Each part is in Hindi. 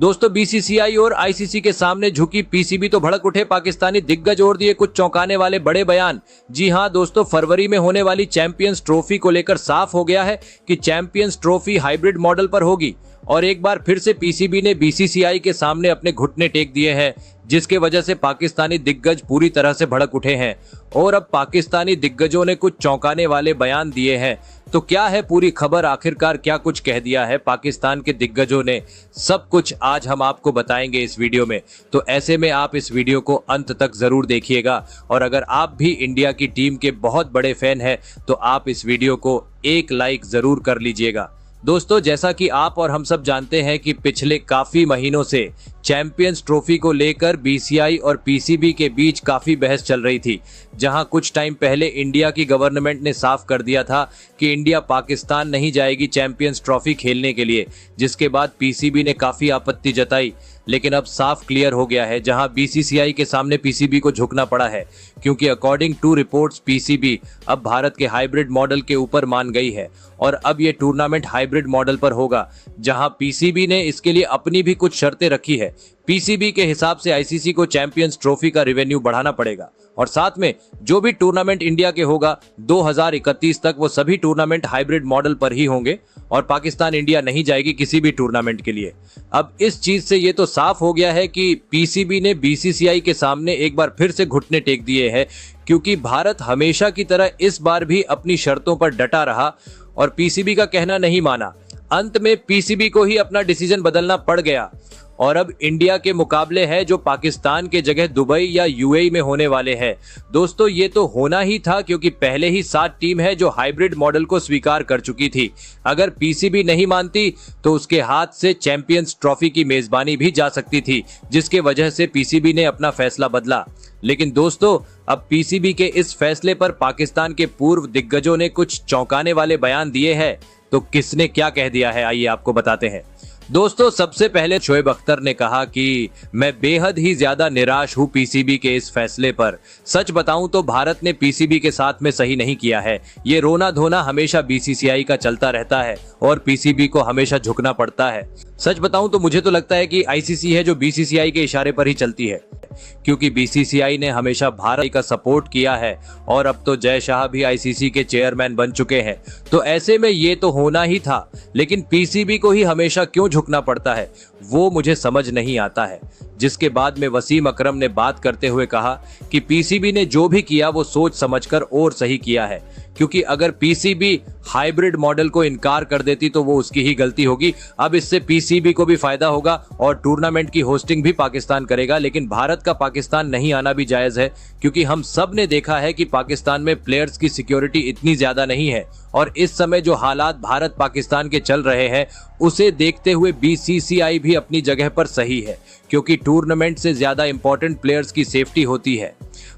दोस्तों बीसीसीआई और आईसीसी के सामने झुकी पीसीबी तो भड़क उठे पाकिस्तानी दिग्गज और दिए कुछ चौंकाने वाले बड़े बयान। जी हां दोस्तों, फरवरी में होने वाली चैंपियंस ट्रॉफी को लेकर साफ हो गया है कि चैंपियंस ट्रॉफी हाइब्रिड मॉडल पर होगी और एक बार फिर से पीसीबी ने बीसीसीआई के सामने अपने घुटने टेक दिए हैं, जिसके वजह से पाकिस्तानी दिग्गज पूरी तरह से भड़क उठे हैं और अब पाकिस्तानी दिग्गजों ने कुछ चौंकाने वाले बयान दिए हैं। तो क्या है पूरी खबर, आखिरकार क्या कुछ कह दिया है पाकिस्तान के दिग्गजों ने, सब कुछ आज हम आपको बताएंगे इस वीडियो में। तो ऐसे में आप इस वीडियो को अंत तक जरूर देखिएगा और अगर आप भी इंडिया की टीम के बहुत बड़े फैन हैं तो आप इस वीडियो को एक लाइक जरूर कर लीजिएगा। दोस्तों जैसा कि आप और हम सब जानते हैं कि पिछले काफी महीनों से चैंपियंस ट्रॉफी को लेकर बीसीसीआई और पीसीबी के बीच काफी बहस चल रही थी, जहां कुछ टाइम पहले इंडिया की गवर्नमेंट ने साफ कर दिया था कि इंडिया पाकिस्तान नहीं जाएगी चैंपियंस ट्रॉफी खेलने के लिए, जिसके बाद पीसीबी ने काफी आपत्ति जताई। लेकिन अब साफ क्लियर हो गया है, जहां बीसीसीआई के सामने पीसीबी को झुकना पड़ा है, क्योंकि अकॉर्डिंग टू रिपोर्ट्स पीसीबी अब भारत के हाइब्रिड मॉडल के ऊपर मान गई है और अब ये टूर्नामेंट हाइब्रिड मॉडल पर होगा, जहां पीसीबी ने इसके लिए अपनी भी कुछ शर्तें रखी है। पीसीबी के हिसाब से आईसीसी को चैंपियंस ट्रॉफी का रेवेन्यू बढ़ाना पड़ेगा और साथ में जो भी टूर्नामेंट इंडिया के होगा 2031 तक वो सभी टूर्नामेंट हाइब्रिड मॉडल पर ही होंगे और पाकिस्तान इंडिया नहीं जाएगी किसी भी टूर्नामेंट के लिए। अब इस चीज से ये तो साफ हो गया है कि पीसीबी ने बीसीसीआई के सामने एक बार फिर से घुटने टेक दिए हैं, क्योंकि भारत हमेशा की तरह इस बार भी अपनी शर्तों पर डटा रहा और पीसीबी का कहना नहीं माना। अंत में पीसीबी को ही अपना डिसीजन बदलना पड़ गया और अब इंडिया के मुकाबले है जो पाकिस्तान के जगह दुबई या यूएई में होने वाले हैं। दोस्तों ये तो होना ही था, क्योंकि पहले ही 7 टीम है जो हाइब्रिड मॉडल को स्वीकार कर चुकी थी। अगर पीसीबी नहीं मानती तो उसके हाथ से चैंपियंस ट्रॉफी की मेजबानी भी जा सकती थी, जिसके वजह से पीसीबी ने अपना फैसला बदला। लेकिन दोस्तों अब पीसीबी के इस फैसले पर पाकिस्तान के पूर्व दिग्गजों ने कुछ चौंकाने वाले बयान दिए हैं। तो किसने क्या कह दिया है, आइए आपको बताते हैं। दोस्तों सबसे पहले शोएब अख्तर ने कहा कि मैं बेहद ही ज्यादा निराश हूं पीसीबी के इस फैसले पर। सच बताऊं तो भारत ने पीसीबी के साथ में सही नहीं किया है। ये रोना धोना हमेशा बीसीसीआई का चलता रहता है और पीसीबी को हमेशा झुकना पड़ता है। सच बताऊं तो मुझे तो लगता है कि आईसीसी है जो बीसीसीआई के इशारे पर ही चलती है, क्योंकि बीसीसीआई ने हमेशा भारत का सपोर्ट किया है और अब तो जय शाह भी आईसीसी के चेयरमैन बन चुके हैं। तो ऐसे में ये तो होना ही था, लेकिन पीसीबी को ही हमेशा क्यों झुकना पड़ता है वो मुझे समझ नहीं आता है। जिसके बाद में वसीम अकरम ने बात करते हुए कहा कि पीसीबी ने जो भी किया वो सोच समझकर और सही किया है, क्योंकि अगर पीसीबी हाइब्रिड मॉडल को इनकार कर देती तो वो उसकी ही गलती होगी। अब इससे पीसीबी को भी फायदा होगा और टूर्नामेंट की होस्टिंग भी पाकिस्तान करेगा, लेकिन भारत का पाकिस्तान नहीं आना भी जायज है, क्योंकि हम सब ने देखा है कि पाकिस्तान में प्लेयर्स की सिक्योरिटी इतनी ज्यादा नहीं है और इस समय जो हालात भारत पाकिस्तान के चल रहे हैं उसे देखते हुए बीसीसीआई भी अपनी जगह पर सही है, क्योंकि टूर्नामेंट से ज्यादा इंपॉर्टेंट प्लेयर्स की सेफ्टी होती है।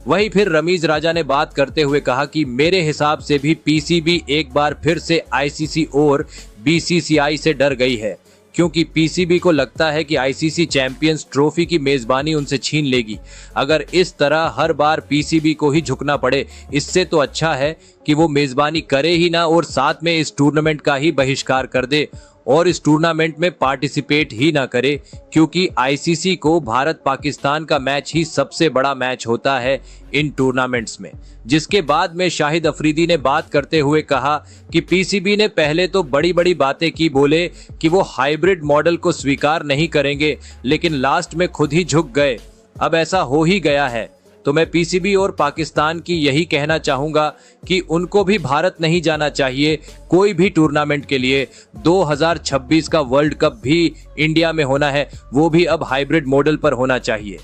वहीं फिर रमीज राजा ने बात करते हुए कहा कि मेरे हिसाब से भी पीसीबी एक बार फिर से आईसीसी और बीसीसीआई से डर गई है, क्योंकि पीसीबी को लगता है कि आईसीसी चैंपियंस ट्रॉफी की मेजबानी उनसे छीन लेगी। अगर इस तरह हर बार पीसीबी को ही झुकना पड़े, इससे तो अच्छा है कि वो मेजबानी करे ही ना और साथ में इस टूर्नामेंट का ही बहिष्कार कर दे और इस टूर्नामेंट में पार्टिसिपेट ही ना करे, क्योंकि आईसीसी को भारत पाकिस्तान का मैच ही सबसे बड़ा मैच होता है इन टूर्नामेंट्स में। जिसके बाद में शाहिद अफरीदी ने बात करते हुए कहा कि पीसीबी ने पहले तो बड़ी बड़ी बातें की, बोले कि वो हाइब्रिड मॉडल को स्वीकार नहीं करेंगे, लेकिन लास्ट में खुद ही झुक गए। अब ऐसा हो ही गया है तो मैं पीसीबी और पाकिस्तान की यही कहना चाहूंगा कि उनको भी भारत नहीं जाना चाहिए कोई भी टूर्नामेंट के लिए। 2026 का वर्ल्ड कप भी इंडिया में होना है, वो भी अब हाइब्रिड मॉडल पर होना चाहिए।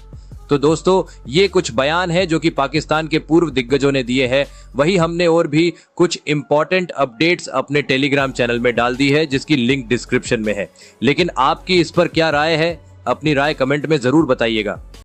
तो दोस्तों ये कुछ बयान है जो कि पाकिस्तान के पूर्व दिग्गजों ने दिए हैं। वही हमने और भी कुछ इंपॉर्टेंट अपडेट्स अपने टेलीग्राम चैनल में डाल दी है, जिसकी लिंक डिस्क्रिप्शन में है। लेकिन आपकी इस पर क्या राय है, अपनी राय कमेंट में जरूर बताइएगा।